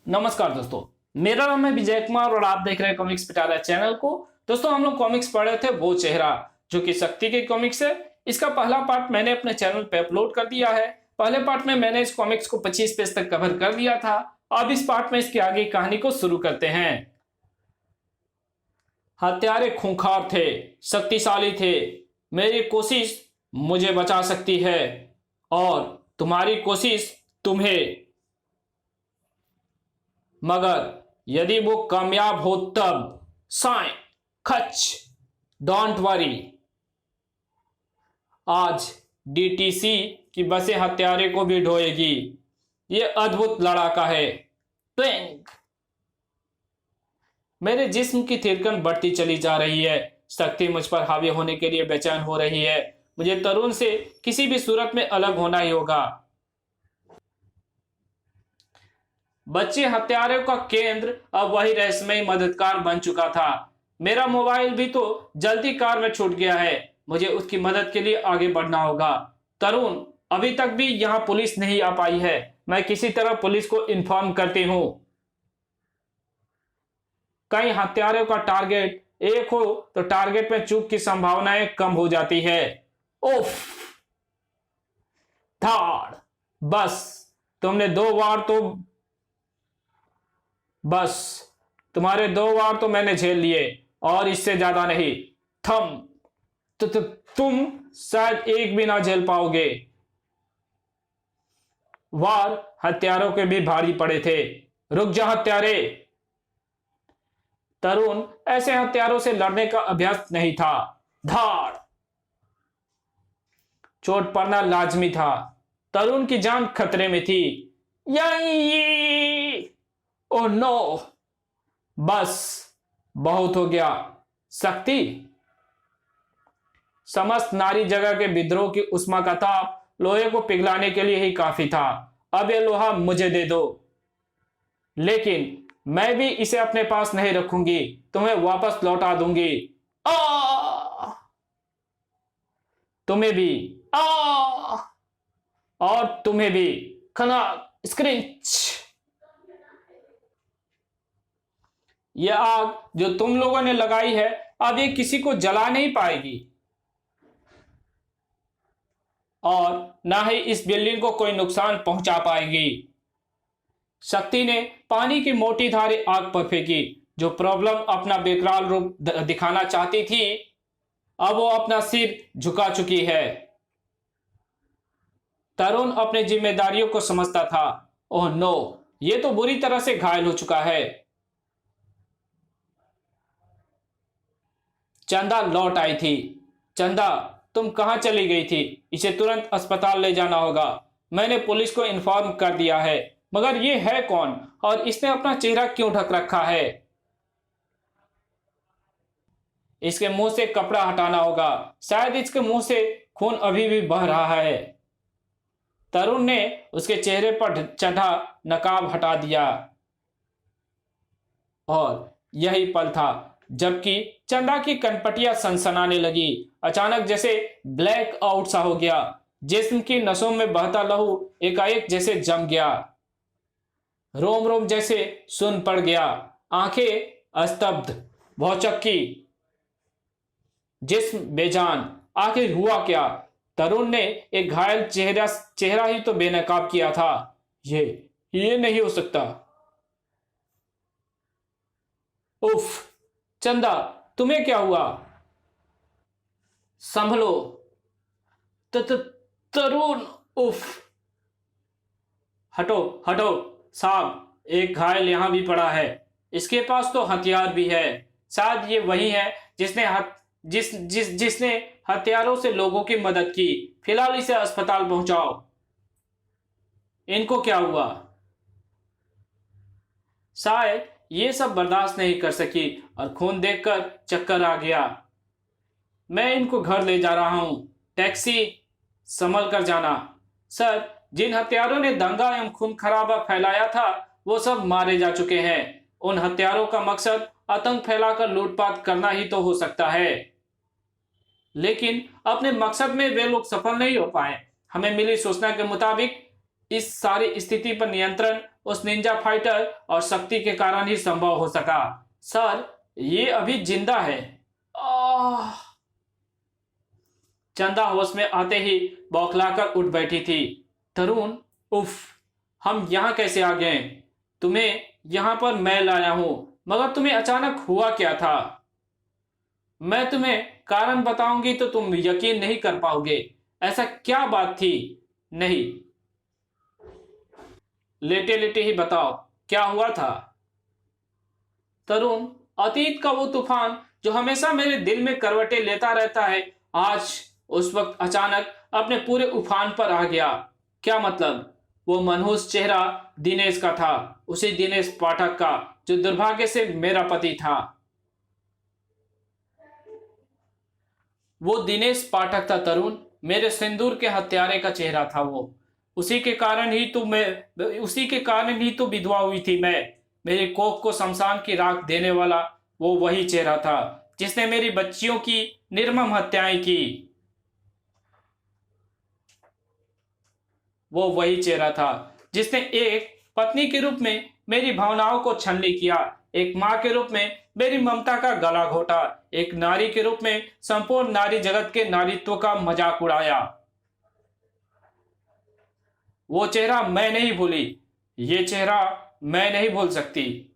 नमस्कार दोस्तों, मेरा नाम है विजय कुमार और आप देख रहे हैं कॉमिक्स पिटारा चैनल को। दोस्तों, हम लोग कॉमिक्स पढ़ रहे थे वो चेहरा, जो कि शक्ति के कॉमिक्स है। इसका पहला पार्ट मैंने अपने चैनल पे अपलोड कर दिया है। पहले पार्ट में मैंने इस कॉमिक्स को 25 पेज तक कवर कर दिया था। अब इस पार्ट में इसकी आगे कहानी को शुरू करते हैं। हत्यारे खूंखार थे, शक्तिशाली थे। मेरी कोशिश मुझे बचा सकती है और तुम्हारी कोशिश तुम्हें, मगर यदि वो कामयाब हो तब। साइन खच, डोंट वरी। आज डीटीसी की बसें हत्यारे को भी ढोएगी। ये अद्भुत लड़ाका है। ट्विंक। मेरे जिस्म की थिरकन बढ़ती चली जा रही है। शक्ति मुझ पर हावी होने के लिए बेचैन हो रही है। मुझे तरुण से किसी भी सूरत में अलग होना ही होगा। बच्चे हत्यारों का केंद्र अब वही रहस्यमयी मददगार बन चुका था। मेरा मोबाइल भी तो जल्दी कार में छूट गया है। मुझे उसकी मदद के लिए आगे बढ़ना होगा। तरुण, अभी तक भी यहां पुलिस नहीं आ पाई है। मैं किसी तरह पुलिस को इन्फॉर्म करती हूं। कहीं हत्यारों का टारगेट एक हो तो टारगेट में चूक की संभावनाएं कम हो जाती है। उफ, धाड़। बस तुमने दो बार तो बस तुम्हारे 2 बार तो मैंने झेल लिए और इससे ज्यादा नहीं। थम। तुम शायद एक भी ना झेल पाओगे। वार हत्यारों के भी भारी पड़े थे। रुक जा हत्यारे। तरुण ऐसे हत्यारों से लड़ने का अभ्यास नहीं था। धाड़। चोट पड़ना लाजमी था। तरुण की जान खतरे में थी। यही। ओह नो, बस बहुत हो गया। शक्ति। समस्त नारी जगह के विद्रोह की उष्मा का ताप लोहे को पिघलाने के लिए ही काफी था। अब यह लोहा मुझे दे दो, लेकिन मैं भी इसे अपने पास नहीं रखूंगी। तुम्हें वापस लौटा दूंगी। आ! तुम्हें भी। आ! और तुम्हें भी। खना स्क्रिंच। यह आग जो तुम लोगों ने लगाई है, अब ये किसी को जला नहीं पाएगी और ना ही इस बिल्डिंग को कोई नुकसान पहुंचा पाएगी। शक्ति ने पानी की मोटी धारें आग पर फेंकी। जो प्रॉब्लम अपना बेकरार रूप दिखाना चाहती थी, अब वो अपना सिर झुका चुकी है। तरुण अपने जिम्मेदारियों को समझता था। ओह नो, ये तो बुरी तरह से घायल हो चुका है। चंदा लौट आई थी। चंदा, तुम कहां चली गई थी? इसे तुरंत अस्पताल ले जाना होगा। मैंने पुलिस को इन्फॉर्म कर दिया है, मगर ये है कौन और इसने अपना चेहरा क्यों ढक रखा है? इसके मुंह से कपड़ा हटाना होगा। शायद इसके मुंह से खून अभी भी बह रहा है। तरुण ने उसके चेहरे पर चढ़ा नकाब हटा दिया और यही पल था जबकि चंदा की कनपटियां सनसनाने लगी। अचानक जैसे ब्लैक आउट सा हो गया। जिस्म की नसों में बहता लहू एकाएक जैसे जम गया। रोम रोम जैसे सुन पड़ गया। आंखें स्तब्ध, भौचक्की, जिस्म बेजान। आखिर हुआ क्या? तरुण ने एक घायल चेहरा ही तो बेनकाब किया था। ये नहीं हो सकता। उफ, चंदा, तुम्हें क्या हुआ? संभलो। तरुण। उफ। हटो हटो साहब, एक घायल यहां भी पड़ा है। इसके पास तो हथियार भी है। शायद ये वही है जिसने हथियारों से लोगों की मदद की। फिलहाल इसे अस्पताल पहुंचाओ। इनको क्या हुआ? शायद ये सब बर्दाश्त नहीं कर सकी और खून देखकर चक्कर आ गया। मैं इनको घर ले जा रहा हूं। टैक्सी, संभल कर जाना। सर, जिन हत्यारों ने दंगा एवं खून खराबा फैलाया था, वो सब मारे जा चुके हैं। उन हत्यारों का मकसद आतंक फैलाकर लूटपाट करना ही तो हो सकता है, लेकिन अपने मकसद में वे लोग सफल नहीं हो पाए। हमें मिली सूचना के मुताबिक इस सारी स्थिति पर नियंत्रण उस निंजा फाइटर और शक्ति के कारण ही संभव हो सका। सर, ये अभी जिंदा है। आह! चंदा होश में आते ही बौखलाकर उठ बैठी थी। तरुण, उफ, हम यहाँ कैसे आ गए? तुम्हें यहाँ पर मैं लाया हूं, मगर तुम्हें अचानक हुआ क्या था? मैं तुम्हें कारण बताऊंगी तो तुम यकीन नहीं कर पाओगे। ऐसा क्या बात थी? नहीं, लेटे लेटे ही बताओ, क्या हुआ था? तरुण, अतीत का वो तूफान जो हमेशा मेरे दिल में करवटें लेता रहता है, आज उस वक्त अचानक अपने पूरे उफान पर आ गया। क्या मतलब? वो मनहूस चेहरा दिनेश का था, उसी दिनेश पाठक का जो दुर्भाग्य से मेरा पति था। वो दिनेश पाठक था तरुण, मेरे सिंदूर के हत्यारे का चेहरा था वो। उसी के कारण ही तो विधवा हुई थी मैं। मेरी कोख को शमशान की राख देने वाला वो वही चेहरा था जिसने मेरी बच्चियों की निर्मम हत्याएं की। वो वही चेहरा था जिसने एक पत्नी के रूप में मेरी भावनाओं को छलनी किया, एक मां के रूप में मेरी ममता का गला घोटा, एक नारी के रूप में संपूर्ण नारी जगत के नारीत्व का मजाक उड़ाया। वो चेहरा मैं नहीं भूली, ये चेहरा मैं नहीं भूल सकती।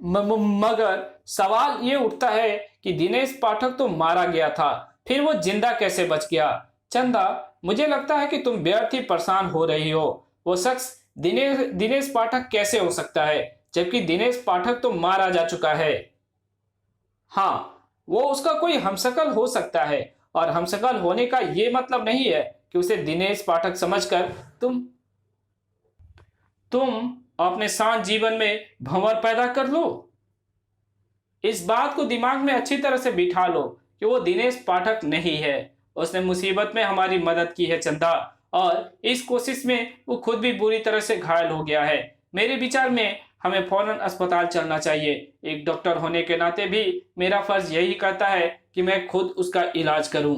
मगर सवाल ये उठता है कि दिनेश पाठक तो मारा गया था, फिर वो जिंदा कैसे बच गया? चंदा, मुझे लगता है कि तुम व्यर्थ ही परेशान हो रही हो। वो शख्स दिनेश पाठक कैसे हो सकता है, जबकि दिनेश पाठक तो मारा जा चुका है। हाँ, वो उसका कोई हमशक्ल हो सकता है, और हमशक्ल होने का ये मतलब नहीं है कि उसे दिनेश पाठक समझकर तुम अपने शांत जीवन में भंवर पैदा कर लो। इस बात को दिमाग में अच्छी तरह से बिठा लो कि वो दिनेश पाठक नहीं है। उसने मुसीबत में हमारी मदद की है चंदा, और इस कोशिश में वो खुद भी बुरी तरह से घायल हो गया है। मेरे विचार में हमें फौरन अस्पताल चलना चाहिए। एक डॉक्टर होने के नाते भी मेरा फर्ज यही कहता है कि मैं खुद उसका इलाज करूं।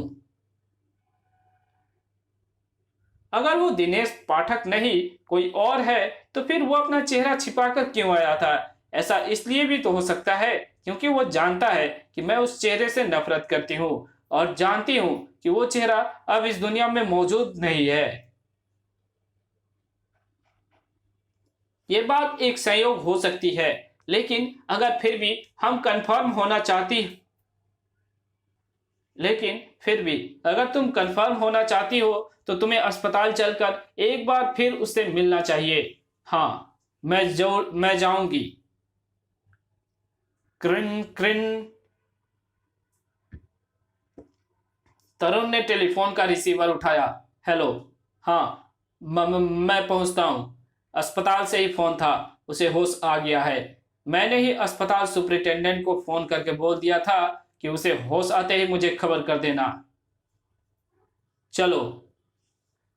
अगर वो दिनेश पाठक नहीं कोई और है तो फिर वो अपना चेहरा छिपाकर क्यों आया था? ऐसा इसलिए भी तो हो सकता है क्योंकि वो जानता है कि मैं उस चेहरे से नफरत करती हूँ, और जानती हूँ कि वो चेहरा अब इस दुनिया में मौजूद नहीं है। ये बात एक संयोग हो सकती है, लेकिन अगर फिर भी हम कंफर्म होना चाहती लेकिन फिर भी अगर तुम कंफर्म होना चाहती हो तो तुम्हें अस्पताल चलकर एक बार फिर उससे मिलना चाहिए। हाँ, मैं जाऊंगी। क्रिन क्रिन। तरुण ने टेलीफोन का रिसीवर उठाया। हेलो। हाँ, मैं पहुंचता हूं। अस्पताल से ही फोन था, उसे होश आ गया है। मैंने ही अस्पताल सुपरिटेंडेंट को फोन करके बोल दिया था कि उसे होश आते ही मुझे खबर कर देना। चलो,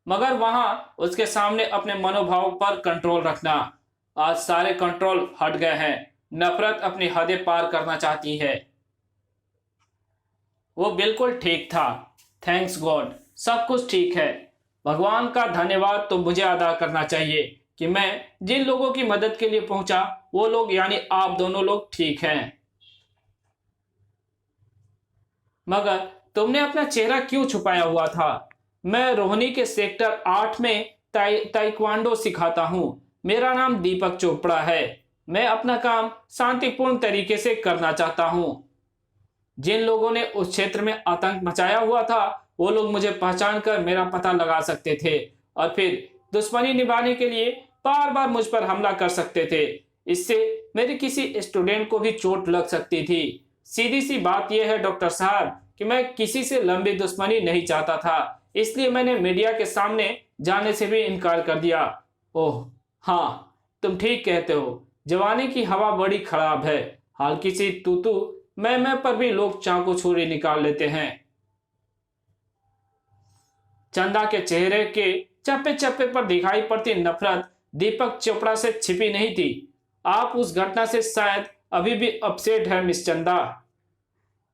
मगर वहां उसके सामने अपने मनोभाव पर कंट्रोल रखना। आज सारे कंट्रोल हट गए हैं। नफरत अपनी हदें पार करना चाहती है। वो बिल्कुल ठीक था। थैंक्स गॉड, सब कुछ ठीक है। भगवान का धन्यवाद तो मुझे अदा करना चाहिए कि मैं जिन लोगों की मदद के लिए पहुंचा वो लोग यानी आप दोनों लोग ठीक हैं। मगर तुमने अपना चेहरा क्यों छुपाया हुआ था? मैं रोहिणी के सेक्टर 8 में ताइक्वांडो सिखाता हूं। मेरा नाम दीपक चोपड़ा है। मैं अपना काम शांतिपूर्ण तरीके से करना चाहता हूं। जिन लोगों ने उस क्षेत्र में आतंक मचाया हुआ था वो लोग मुझे पहचान कर मेरा पता लगा सकते थे और फिर दुश्मनी निभाने के लिए बार बार मुझ पर हमला कर सकते थे। इससे मेरे किसी स्टूडेंट को भी चोट लग सकती थी। सीधी सी बात यह है डॉक्टर साहब कि मैं किसी से लंबी दुश्मनी नहीं चाहता था, इसलिए मैंने मीडिया के सामने जाने से भी इनकार कर दिया। ओह हाँ, तुम ठीक कहते हो। जवानी की हवा बड़ी खराब है। हल्की सी तू मैं पर भी लोग चाकू छुरी निकाल लेते हैं। चंदा के चेहरे के चप्पे चप्पे पर दिखाई पड़ती नफरत दीपक चोपड़ा से छिपी नहीं थी। आप उस घटना से शायद अभी भी अपसेट है मिस चंदा।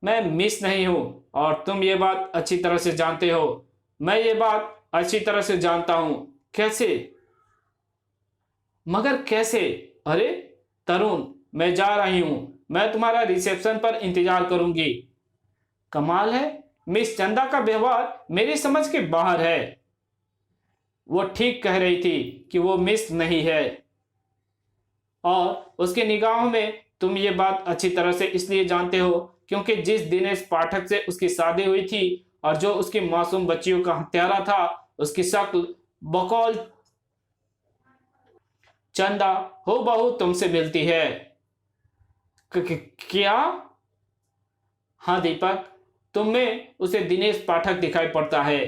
मैं मिस नहीं हूं और तुम ये बात अच्छी तरह से जानते हो। मैं ये बात अच्छी तरह से जानता हूं। कैसे? मगर कैसे? अरे तरुण, मैं जा रही हूं, मैं तुम्हारा रिसेप्शन पर इंतजार करूंगी। कमाल है, मिस चंदा का व्यवहार मेरी समझ के बाहर है। वो ठीक कह रही थी कि वो मिस नहीं है, और उसकी निगाहों में तुम ये बात अच्छी तरह से इसलिए जानते हो क्योंकि जिस दिनेश पाठक से उसकी शादी हुई थी और जो उसकी मासूम बच्चियों का हत्यारा था, उसकी शक्ल बकौल चंदा हो बहू तुमसे मिलती है। क्या? हाँ दीपक, तुम में उसे दिनेश पाठक दिखाई पड़ता है।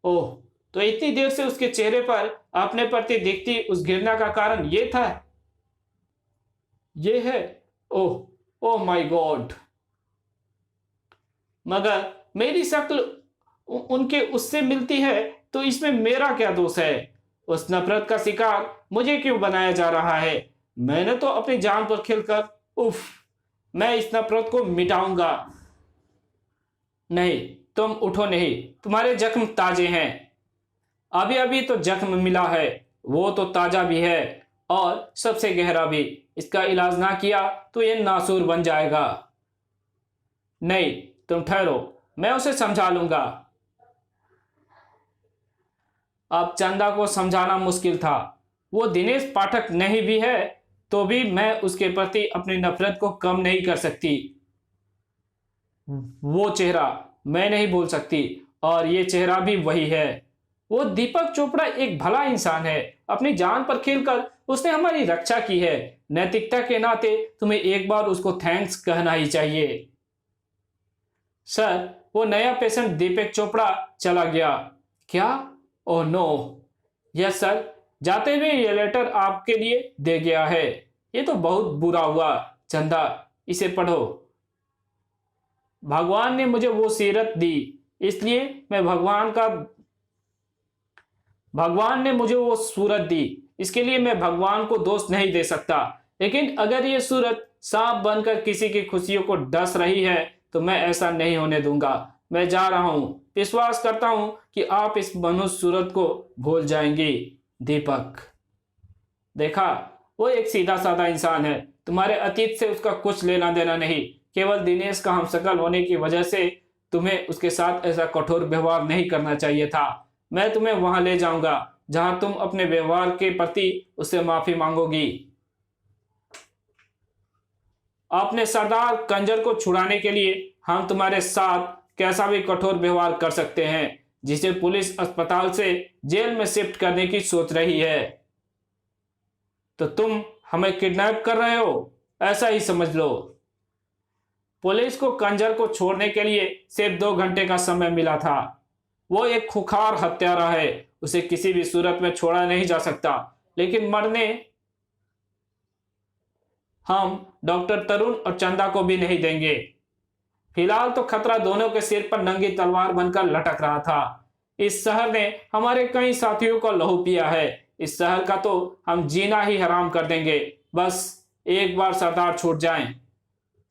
ओह, तो इतनी देर से उसके चेहरे पर अपने प्रति दिखती उस घृणा का कारण ये था? ये है? ओह ओह माय गॉड। मगर मेरी शक्ल उनके उससे मिलती है तो इसमें मेरा क्या दोष है? उस नफरत का शिकार मुझे क्यों बनाया जा रहा है? मैंने तो अपनी जान पर खेलकर, उफ, मैं इस नफरत को मिटाऊंगा। नहीं, तुम उठो नहीं, तुम्हारे जख्म ताजे हैं। अभी अभी तो जख्म मिला है, वो तो ताजा भी है और सबसे गहरा भी। इसका इलाज ना किया तो ये नासूर बन जाएगा। नहीं, तुम ठहरो, मैं उसे समझा लूंगा। अब चंदा को समझाना मुश्किल था। वो दिनेश पाठक नहीं भी है तो भी मैं उसके प्रति अपनी नफरत को कम नहीं कर सकती। वो चेहरा मैं नहीं भूल सकती, और ये चेहरा भी वही है। वो दीपक चोपड़ा एक भला इंसान है। अपनी जान पर खेलकर उसने हमारी रक्षा की है। नैतिकता के नाते तुम्हें एक बार उसको थैंक्स कहना ही चाहिए। सर, वो नया पेशेंट दीपक चोपड़ा चला गया। क्या? Oh no. यस सर, जाते हुए ये लेटर आपके लिए दे गया है। ये तो बहुत बुरा हुआ। चंदा, इसे पढ़ो। भगवान ने मुझे वो सीरत दी, इसलिए मैं भगवान ने मुझे वो सूरत दी, इसके लिए मैं भगवान को दोष नहीं दे सकता। लेकिन अगर ये सूरत सांप बनकर किसी की खुशियों को डस रही है तो मैं ऐसा नहीं होने दूंगा। मैं जा रहा हूं। विश्वास करता हूं कि आप इस मनुष्य सूरत को भूल जाएंगी। दीपक। देखा, वो एक सीधा साधा इंसान है। तुम्हारे अतीत से उसका कुछ लेना देना नहीं। केवल दिनेश का हमशक्ल होने की वजह से तुम्हें उसके साथ ऐसा कठोर व्यवहार नहीं करना चाहिए था। मैं तुम्हें वहां ले जाऊंगा जहां तुम अपने व्यवहार के प्रति उससे माफी मांगोगी। अपने सरदार कंजर को छुड़ाने के लिए हम तुम्हारे साथ कैसा भी कठोर व्यवहार कर सकते हैं, जिसे पुलिस अस्पताल से जेल में शिफ्ट करने की सोच रही है। तो तुम हमें किडनैप कर रहे हो, ऐसा ही समझ लो। पुलिस को कंजर को छोड़ने के लिए सिर्फ 2 घंटे का समय मिला था। वो एक खुखार हत्यारा है, उसे किसी भी सूरत में छोड़ा नहीं जा सकता। लेकिन मरने हम डॉक्टर तरुण और चंदा को भी नहीं देंगे। फिलहाल तो खतरा दोनों के सिर पर नंगी तलवार बनकर लटक रहा था। इस शहर ने हमारे कई साथियों का लहू पिया है। इस शहर का तो हम जीना ही हराम कर देंगे। बस एक बार सरदार छूट जाएं।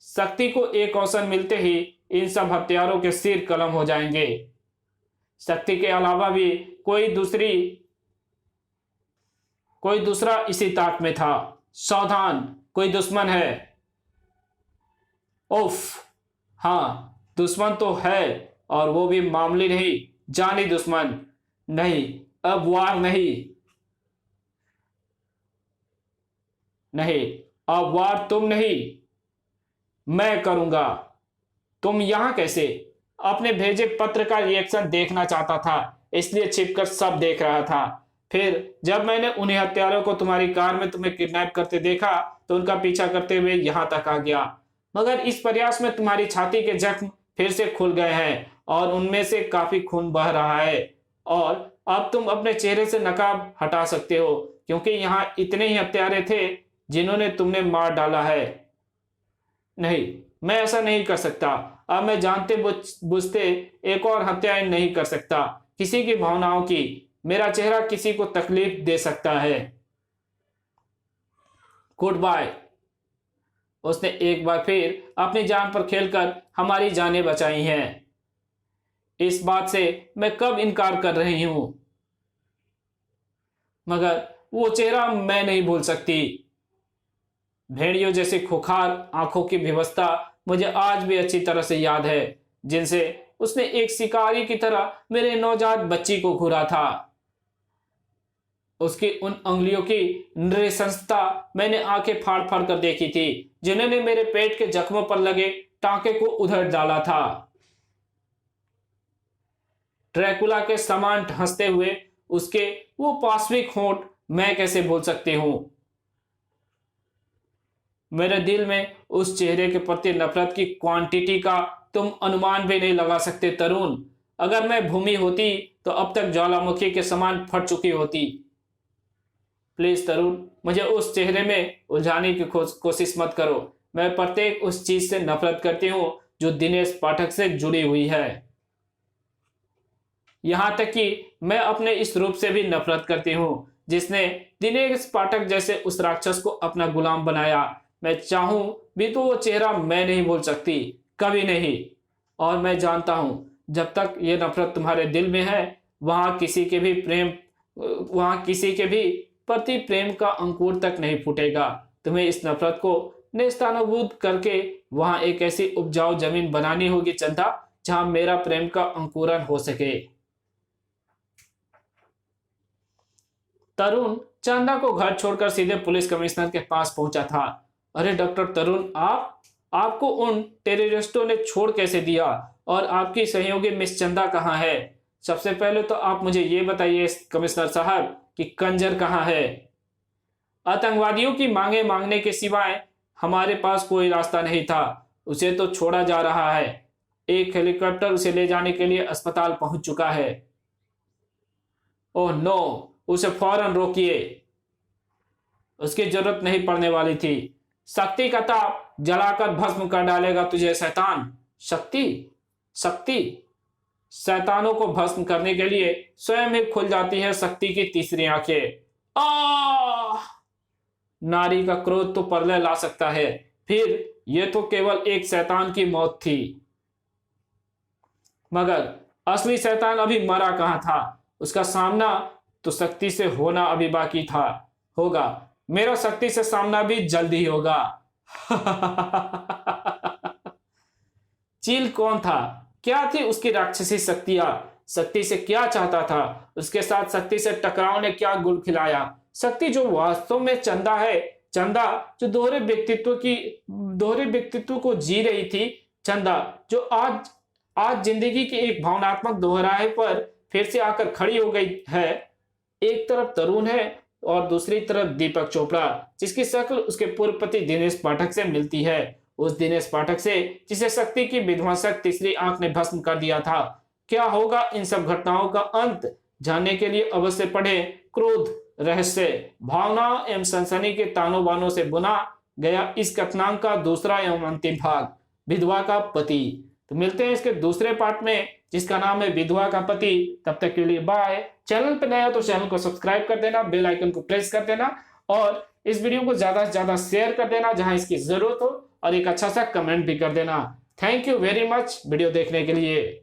शक्ति को एक अवसर मिलते ही इन सब हत्यारों के सिर कलम हो जाएंगे। शक्ति के अलावा भी कोई दूसरा इसी ताक में था। सावधान, कोई दुश्मन है। उफ, हाँ, दुश्मन तो है, और वो भी मामूली नहीं, जानी दुश्मन। नहीं, अब वार नहीं। नहीं, अब वार तुम नहीं, मैं करूंगा। तुम यहां कैसे? अपने भेजे पत्र का रिएक्शन देखना चाहता था, इसलिए छिपकर सब देख रहा था। फिर जब मैंने उन्हीं हत्यारों को तुम्हारी कार में तुम्हें किडनैप करते देखा तो उनका पीछा करते हुए यहां तक आ गया। मगर इस प्रयास में तुम्हारी छाती के जख्म फिर से खुल गए हैं और उनमें से काफी खून बह रहा है। और अब तुम अपने चेहरे से नकाब हटा सकते हो, क्योंकि यहाँ इतने ही हत्यारे थे जिन्होंने तुमने मार डाला है। नहीं, मैं ऐसा नहीं कर सकता। अब मैं जानते बुझते एक और हत्या नहीं कर सकता, किसी की भावनाओं की। मेरा चेहरा किसी को तकलीफ दे सकता है। Good bye. उसने एक बार फिर अपनी जान पर खेलकर हमारी जानें बचाई हैं। इस बात से मैं कब इनकार कर रही हूं? मगर वो चेहरा मैं नहीं भूल सकती। भेड़ियों जैसे खुखार आंखों की विवशता मुझे आज भी अच्छी तरह से याद है, जिनसे उसने एक शिकारी की तरह मेरे नवजात बच्ची को घूरा था। उसकी उन अंगुलियों की नृशंसता मैंने आंखें फाड़ फाड़ कर देखी थी, जिन्होंने मेरे पेट के जख्मों पर लगे टांके को उधड़ डाला था। ड्रैकुला के समान हंसते हुए उसके वो पाशविक होंठ मैं कैसे भूल सकती हूं। मेरे दिल में उस चेहरे के प्रति नफरत की क्वांटिटी का तुम अनुमान भी नहीं लगा सकते तरुण। अगर मैं भूमि होती तो अब तक ज्वालामुखी के समान फट चुकी होती। प्लीज तरुण, मुझे उस चेहरे में उलझाने की कोशिश मत करो। मैं प्रत्येक उस चीज से नफरत करती हूं जो दिनेश पाठक से जुड़ी हुई है। यहां तक कि मैं अपने इस रूप से भी नफरत करती हूं जिसने दिनेश पाठक जैसे उस राक्षस को अपना गुलाम बनाया। मैं चाहूं भी तो वो चेहरा मैं नहीं भूल सकती, कभी नहीं। और मैं जानता हूं जब तक ये नफरत तुम्हारे दिल में है वहां किसी के भी प्रति प्रेम का अंकुर तक नहीं फूटेगा। तुम्हें इस नफरत को नेस्तनाबूद करके वहां एक ऐसी उपजाऊ जमीन बनानी होगी चंदा, जहां मेरा प्रेम का अंकुरन हो सके। तरुण चंदा को घर छोड़कर सीधे पुलिस कमिश्नर के पास पहुंचा था। अरे डॉक्टर तरुण, आपको उन टेररिस्टों ने छोड़ कैसे दिया? और आपकी सहयोगी मिस चंदा कहाँ है? सबसे पहले तो आप मुझे ये बताइए कमिश्नर साहब कि कंजर कहाँ है? आतंकवादियों की मांगे मांगने के सिवाय हमारे पास कोई रास्ता नहीं था। उसे तो छोड़ा जा रहा है। एक हेलीकॉप्टर उसे ले जाने के लिए अस्पताल पहुंच चुका है। ओह नो, उसे फौरन रोकिए। उसकी जरूरत नहीं पड़ने वाली थी। शक्ति का ताप जलाकर भस्म कर डालेगा तुझे शैतान। शक्ति शक्ति शैतानों को भस्म करने के लिए स्वयं ही खुल जाती है शक्ति की तीसरी आंखें। नारी का क्रोध तो प्रलय ला सकता है, फिर यह तो केवल एक शैतान की मौत थी। मगर असली शैतान अभी मरा कहां था? उसका सामना तो शक्ति से होना अभी बाकी था। होगा, मेरा शक्ति से सामना भी जल्द ही होगा। चील कौन था? क्या थी उसकी राक्षसी शक्तियां? शक्ति से क्या चाहता था? उसके साथ शक्ति से टकराव ने क्या गुल खिलाया? शक्ति जो वास्तव में चंदा है, चंदा जो दोहरे व्यक्तित्व को जी रही थी, चंदा जो आज जिंदगी की एक भावनात्मक दोहराहे पर फिर से आकर खड़ी हो गई है। एक तरफ तरुण है और दूसरी तरफ दीपक चोपड़ा, जिसकी शक्ल उसके पूर्व पति दिनेश पाठक से मिलती है। उस दिनेश पाठक से जिसे शक्ति की विध्वंसक तीसरी आंख ने भस्म कर दिया था। क्या होगा इन सब घटनाओं का अंत? जानने के लिए अवश्य पढ़ें क्रोध, रहस्य, भावना एवं सनसनी के तानों बानों से बुना गया इस कथनांक का दूसरा एवं अंतिम भाग, विधवा का पति। तो मिलते हैं इसके दूसरे पार्ट में जिसका नाम है विधवा का पति। तब तक के लिए बाय। चैनल पर नया तो चैनल को सब्सक्राइब कर देना, बेल आइकन को प्रेस कर देना और इस वीडियो को ज्यादा से ज्यादा शेयर कर देना जहां इसकी जरूरत हो, और एक अच्छा सा कमेंट भी कर देना। Thank you very much video देखने के लिए।